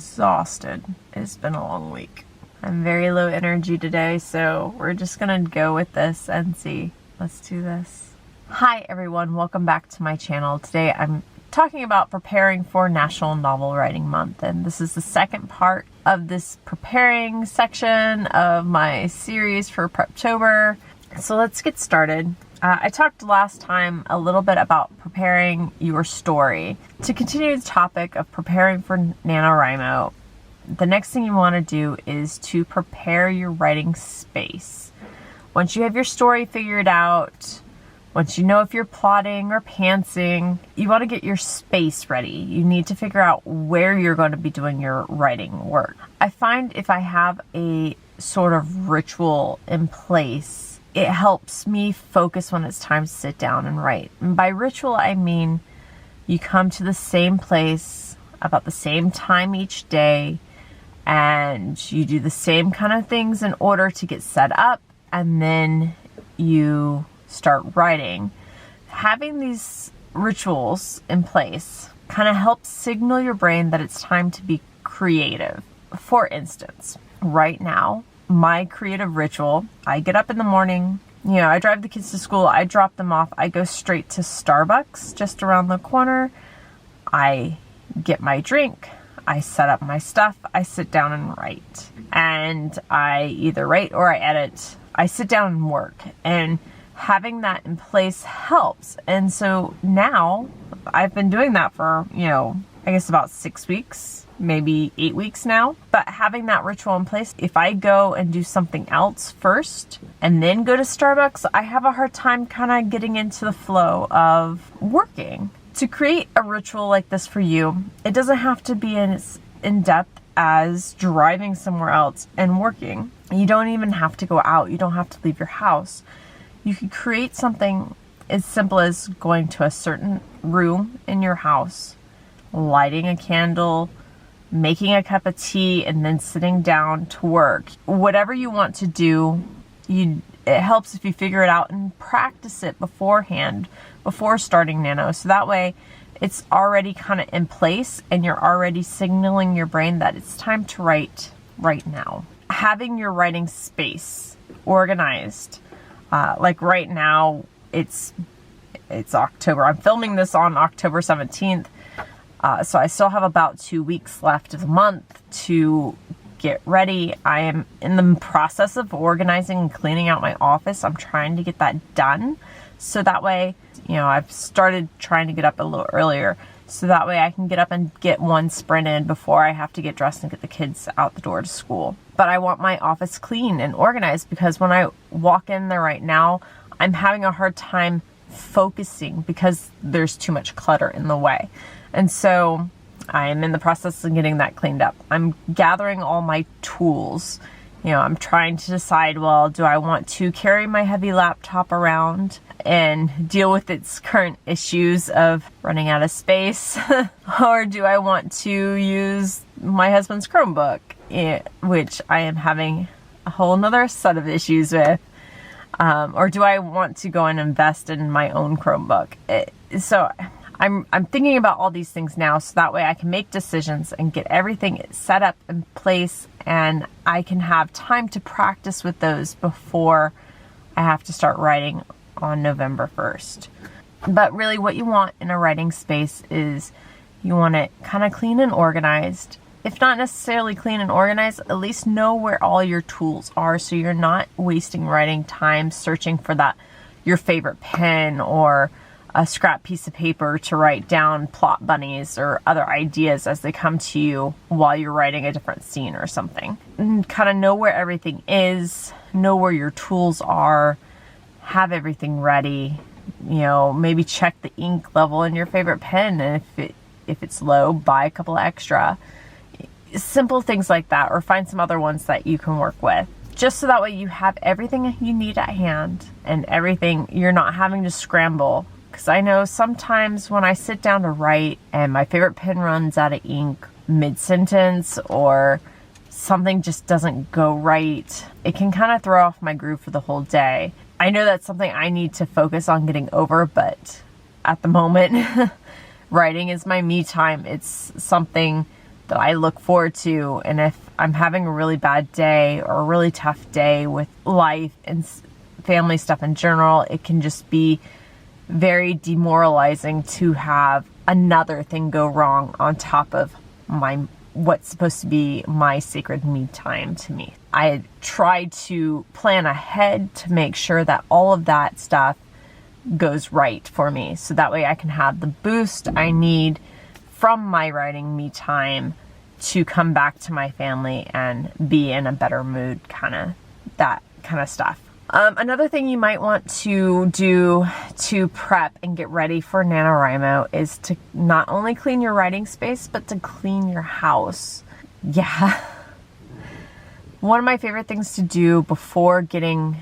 exhausted. It's been a long week. I'm very low energy today, so we're just gonna go with this and see. Let's do this. Hi everyone, welcome back to my channel. Today I'm talking about preparing for National Novel Writing Month, and this is the second part of this preparing section of my series for Preptober. So let's get started. I talked last time a little bit about preparing your story. To continue the topic of preparing for NaNoWriMo, the next thing you want to do is to prepare your writing space. Once you have your story figured out, once you know if you're plotting or pantsing, you want to get your space ready. You need to figure out where you're going to be doing your writing work. I find if I have a sort of ritual in place, it helps me focus when it's time to sit down and write. And by ritual, I mean you come to the same place about the same time each day, and you do the same kind of things in order to get set up, and then you start writing. Having these rituals in place kind of helps signal your brain that it's time to be creative. For instance, right now, my creative ritual, I get up in the morning, I drive the kids to school, I drop them off, I go straight to Starbucks just around the corner, I get my drink, I set up my stuff, I sit down and write. And I either write or I edit. I sit down and work. And having that in place helps. And so now I've been doing that for, I guess about 6 weeks, maybe 8 weeks now. But having that ritual in place, if I go and do something else first and then go to Starbucks, I have a hard time kind of getting into the flow of working. To create a ritual like this for you, it doesn't have to be as in-depth as driving somewhere else and working. You don't even have to go out. You don't have to leave your house. You could create something as simple as going to a certain room in your house, lighting a candle, making a cup of tea, and then sitting down to work. Whatever you want to do, it helps if you figure it out and practice it beforehand, before starting Nano. So that way it's already kind of in place and you're already signaling your brain that it's time to write right now. Having your writing space organized. Like right now, it's October. I'm filming this on October 17th. So I still have about 2 weeks left of the month to get ready. I am in the process of organizing and cleaning out my office. I'm trying to get that done. So that way, I've started trying to get up a little earlier. So that way I can get up and get one sprint in before I have to get dressed and get the kids out the door to school. But I want my office clean and organized because when I walk in there right now, I'm having a hard time focusing because there's too much clutter in the way. And so I am in the process of getting that cleaned up. I'm gathering all my tools. I'm trying to decide, well, do I want to carry my heavy laptop around and deal with its current issues of running out of space? Or do I want to use my husband's Chromebook, which I am having a whole nother set of issues with? Or do I want to go and invest in my own Chromebook? So I'm thinking about all these things now so that way I can make decisions and get everything set up in place, and I can have time to practice with those before I have to start writing on November 1st. But really what you want in a writing space is you want it kind of clean and organized. If not necessarily clean and organized, at least know where all your tools are so you're not wasting writing time searching for your favorite pen or a scrap piece of paper to write down plot bunnies or other ideas as they come to you while you're writing a different scene or something. And kind of know where everything is, know where your tools are, have everything ready. Maybe check the ink level in your favorite pen, and if it's low, buy a couple extra. Simple things like that, or find some other ones that you can work with. Just so that way you have everything you need at hand and everything, you're not having to scramble. Because I know sometimes when I sit down to write and my favorite pen runs out of ink mid-sentence or something just doesn't go right, it can kind of throw off my groove for the whole day. I know that's something I need to focus on getting over, but at the moment, writing is my me time. It's something that I look forward to. And if I'm having a really bad day or a really tough day with life and family stuff in general, it can just be very demoralizing to have another thing go wrong on top of what's supposed to be my sacred me time to me. I try to plan ahead to make sure that all of that stuff goes right for me, so that way I can have the boost I need from my writing me time to come back to my family and be in a better mood, that kind of stuff. Another thing you might want to do to prep and get ready for NaNoWriMo is to not only clean your writing space, but to clean your house. Yeah. One of my favorite things to do before getting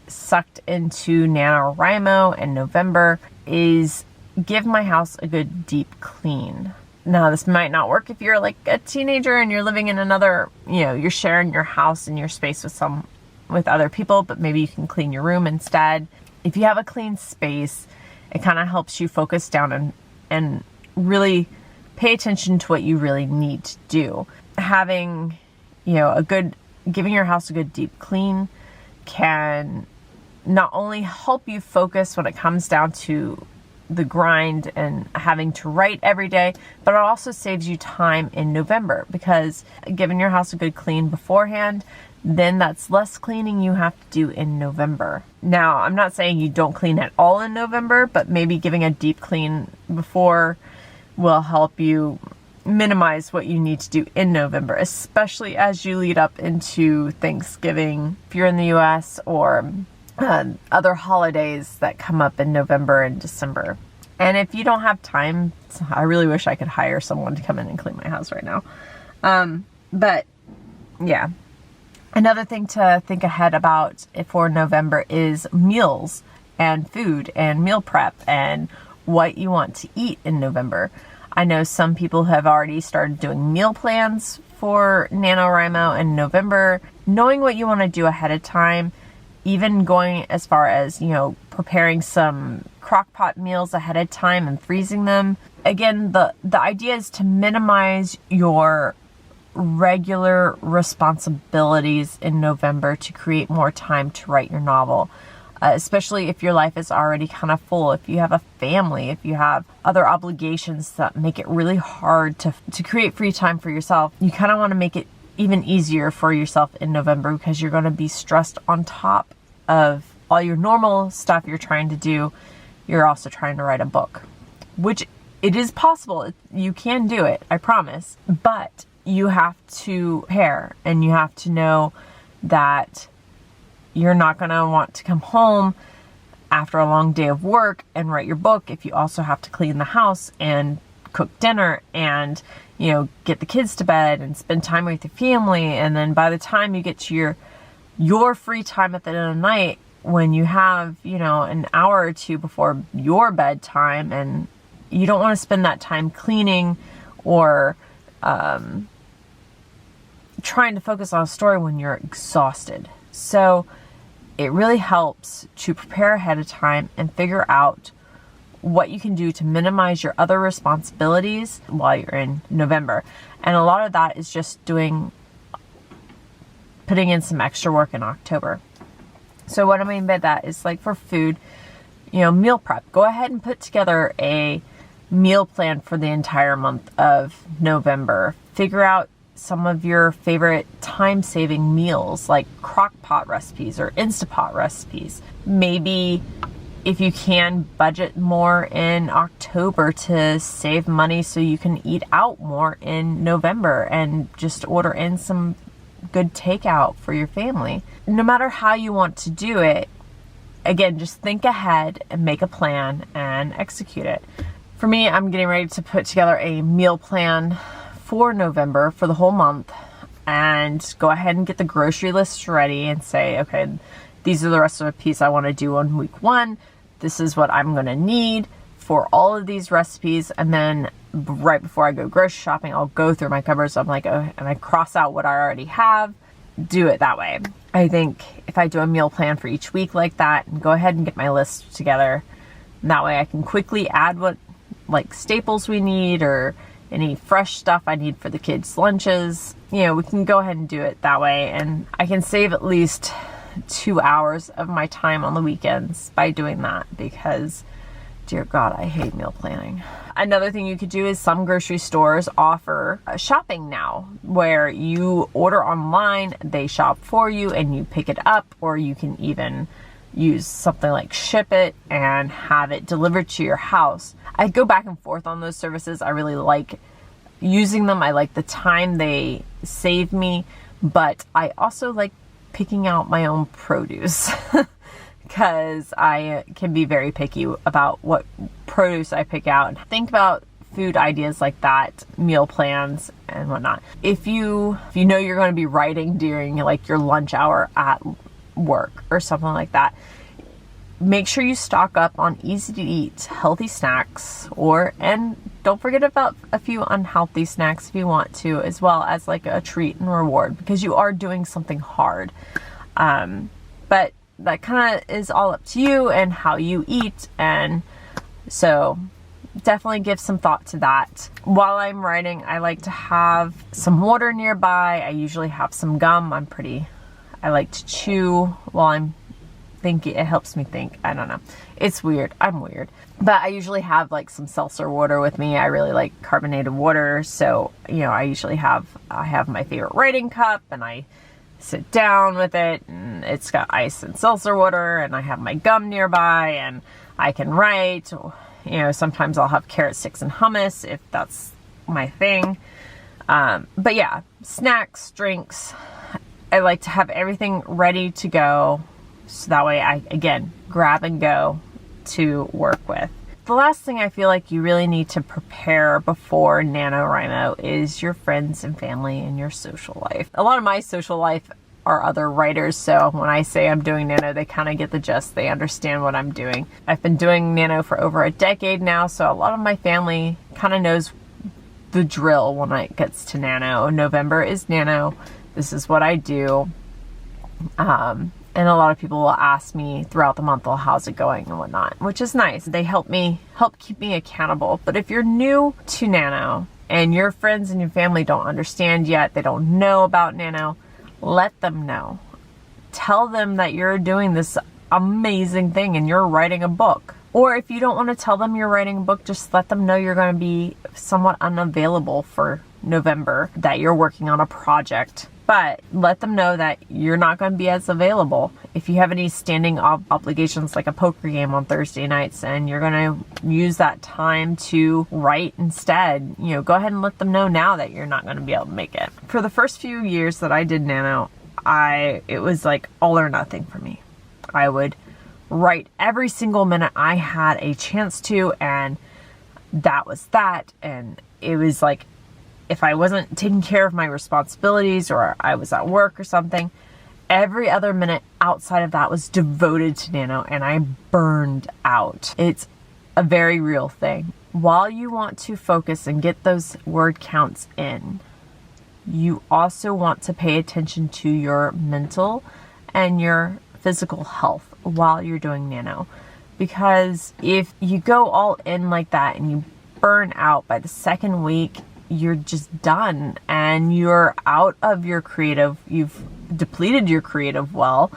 sucked into NaNoWriMo in November is give my house a good deep clean. Now, this might not work if you're like a teenager and you're living in another, you're sharing your house and your space with other people, but maybe you can clean your room instead. If you have a clean space, it kind of helps you focus down and really pay attention to what you really need to do. Having, giving your house a good deep clean can not only help you focus when it comes down to the grind and having to write every day, but it also saves you time in November, because giving your house a good clean beforehand, then that's less cleaning you have to do in November. Now, I'm not saying you don't clean at all in November, but maybe giving a deep clean before will help you minimize what you need to do in November, especially as you lead up into Thanksgiving, if you're in the US, or other holidays that come up in November and December. And if you don't have time, I really wish I could hire someone to come in and clean my house right now. But yeah. Another thing to think ahead about for November is meals and food and meal prep and what you want to eat in November. I know some people have already started doing meal plans for NaNoWriMo in November. Knowing what you want to do ahead of time, even going as far as, preparing some crock pot meals ahead of time and freezing them. Again, the idea is to minimize your regular responsibilities in November to create more time to write your novel, especially if your life is already kind of full, if you have a family, if you have other obligations that make it really hard to create free time for yourself. You kind of want to make it even easier for yourself in November, because you're going to be stressed on top of all your normal stuff you're trying to do. You're also trying to write a book, which it is possible. You can do it, I promise, but you have to prepare, and you have to know that you're not going to want to come home after a long day of work and write your book if you also have to clean the house and cook dinner and, get the kids to bed and spend time with your family. And then by the time you get to your free time at the end of the night, when you have, an hour or two before your bedtime, and you don't want to spend that time cleaning or trying to focus on a story when you're exhausted. So it really helps to prepare ahead of time and figure out what you can do to minimize your other responsibilities while you're in November. And a lot of that is just putting in some extra work in October. So what I mean by that is, like, for food, meal prep. Go ahead and put together a meal plan for the entire month of November. Figure out some of your favorite time-saving meals, like crock pot recipes or Instapot recipes. Maybe, if you can, budget more in October to save money so you can eat out more in November and just order in some good takeout for your family. No matter how you want to do it, again, just think ahead and make a plan and execute it. For me, I'm getting ready to put together a meal plan for November for the whole month, and go ahead and get the grocery list ready and say, okay, these are the recipes I want to do on week 1. This is what I'm going to need for all of these recipes. And then right before I go grocery shopping, I'll go through my cupboards. I'm like, oh, and I cross out what I already have. Do it that way. I think if I do a meal plan for each week like that, and go ahead and get my list together, and that way I can quickly add what, like, staples we need, or any fresh stuff I need for the kids' lunches. You know, we can go ahead and do it that way. And I can save at least 2 hours of my time on the weekends by doing that, because dear God, I hate meal planning. Another thing you could do is some grocery stores offer shopping now, where you order online, they shop for you, and you pick it up, or you can even use something like Ship It and have it delivered to your house. I go back and forth on those services. I really like using them. I like the time they save me, but I also like picking out my own produce because I can be very picky about what produce I pick out. Think about food ideas like that, meal plans and whatnot. If you know you're going to be writing during like your lunch hour at work or something like that, make sure you stock up on easy to eat healthy snacks, and don't forget about a few unhealthy snacks if you want to, as well as like a treat and reward, because you are doing something hard. But that kind of is all up to you and how you eat, and so definitely give some thought to that. While I'm writing, I like to have some water nearby. I usually have some gum. I like to chew while I'm thinking. It helps me think. I don't know. It's weird. I'm weird. But I usually have like some seltzer water with me. I really like carbonated water. So, you know, I have my favorite writing cup, and I sit down with it, and it's got ice and seltzer water, and I have my gum nearby, and I can write. You know, sometimes I'll have carrot sticks and hummus if that's my thing. But yeah, snacks, drinks. I like to have everything ready to go, so that way I, again, grab and go to work with. The last thing I feel like you really need to prepare before NaNoWriMo is your friends and family and your social life. A lot of my social life are other writers, so when I say I'm doing Nano, they kind of get the gist. They understand what I'm doing. I've been doing Nano for over a decade now, so a lot of my family kind of knows the drill when it gets to Nano. November is Nano. This is what I do. And a lot of people will ask me throughout the month, well, how's it going and whatnot, which is nice. They help keep me accountable. But if you're new to Nano and your friends and your family don't understand yet, they don't know about Nano, let them know. Tell them that you're doing this amazing thing and you're writing a book. Or if you don't want to tell them you're writing a book, just let them know you're going to be somewhat unavailable for November, that you're working on a project. But let them know that you're not going to be as available. If you have any standing obligations like a poker game on Thursday nights and you're going to use that time to write instead, you know, go ahead and let them know now that you're not going to be able to make it. For the first few years that I did Nano, it was like all or nothing for me. I would write every single minute I had a chance to, and that was that. And it was like, if I wasn't taking care of my responsibilities or I was at work or something, every other minute outside of that was devoted to Nano, and I burned out. It's a very real thing. While you want to focus and get those word counts in, you also want to pay attention to your mental and your physical health while you're doing Nano. Because if you go all in like that and you burn out by the second week, you're just done and you're out of your creative, you've depleted your creative well,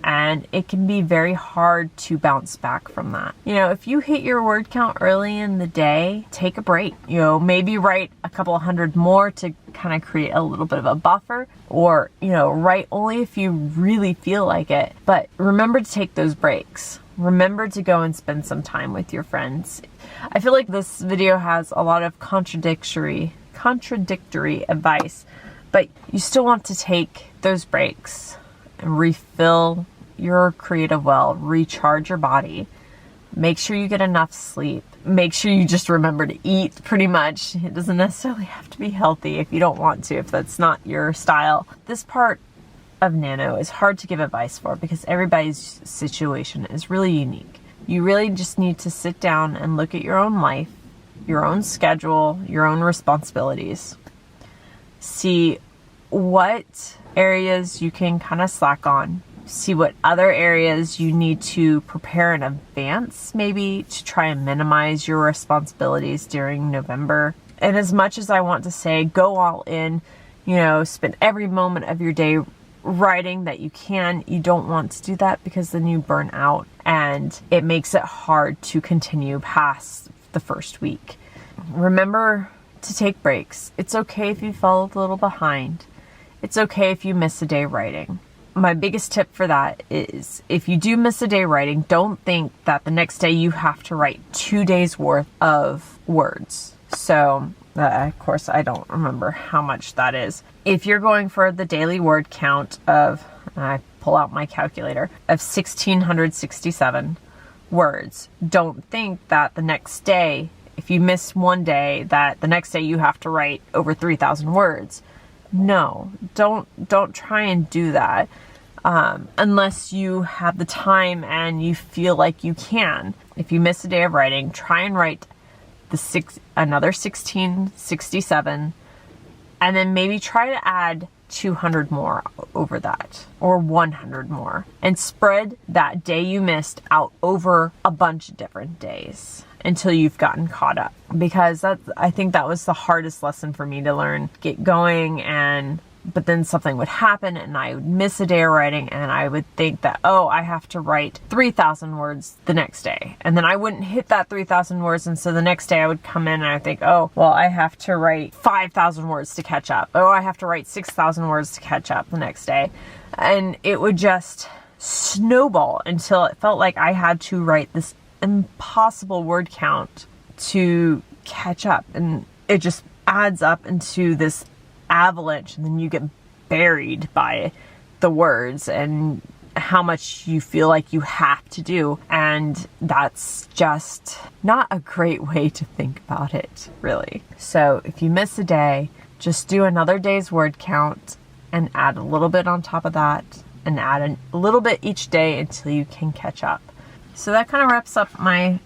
and it can be very hard to bounce back from that. You know, if you hit your word count early in the day, take a break. You know, maybe write a couple hundred more to kind of create a little bit of a buffer, or, you know, write only if you really feel like it. But remember to take those breaks. Remember to go and spend some time with your friends. I feel like this video has a lot of contradictory advice, but you still want to take those breaks and refill your creative well, recharge your body, make sure you get enough sleep, make sure you just remember to eat. Pretty much, it doesn't necessarily have to be healthy if you don't want to, if that's not your style. This part of Nano is hard to give advice for because everybody's situation is really unique. You really just need to sit down and look at your own life, your own schedule, your own responsibilities. See what areas you can kind of slack on. See what other areas you need to prepare in advance, maybe to try and minimize your responsibilities during November. And as much as I want to say, go all in, you know, spend every moment of your day writing that you can, you don't want to do that because then you burn out and it makes it hard to continue past the first week. Remember to take breaks. It's okay if you fall a little behind. It's okay if you miss a day writing. My biggest tip for that is if you do miss a day writing, don't think that the next day you have to write 2 days worth of words. So, of course, I don't remember how much that is. If you're going for the daily word count of, I pull out my calculator, of 1,667 words, don't think that the next day, if you miss one day, that the next day you have to write over 3,000 words. No, don't try and do that unless you have the time and you feel like you can. If you miss a day of writing, try and write another 1,667, and then maybe try to add 200 more over that, or 100 more, and spread that day you missed out over a bunch of different days until you've gotten caught up. Because I think that was the hardest lesson for me to learn. Get going, but then something would happen and I would miss a day of writing and I would think that, oh, I have to write 3,000 words the next day. And then I wouldn't hit that 3,000 words. And so the next day I would come in and I think, oh, well, I have to write 5,000 words to catch up. Oh, I have to write 6,000 words to catch up the next day. And it would just snowball until it felt like I had to write this impossible word count to catch up. And it just adds up into this avalanche, and then you get buried by the words and how much you feel like you have to do. And that's just not a great way to think about it, really. So if you miss a day, just do another day's word count and add a little bit on top of that, and add a little bit each day until you can catch up. So that kind of wraps up my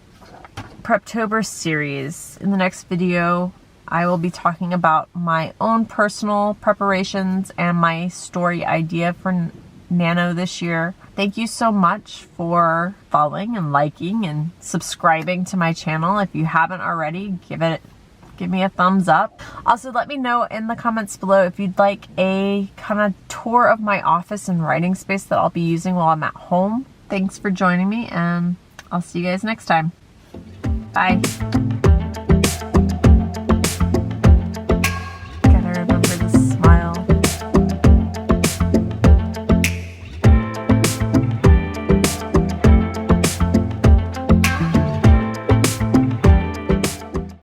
Preptober series. In the next video, I will be talking about my own personal preparations and my story idea for Nano this year. Thank you so much for following and liking and subscribing to my channel. If you haven't already, give me a thumbs up. Also, let me know in the comments below if you'd like a kind of tour of my office and writing space that I'll be using while I'm at home. Thanks for joining me, and I'll see you guys next time. Bye.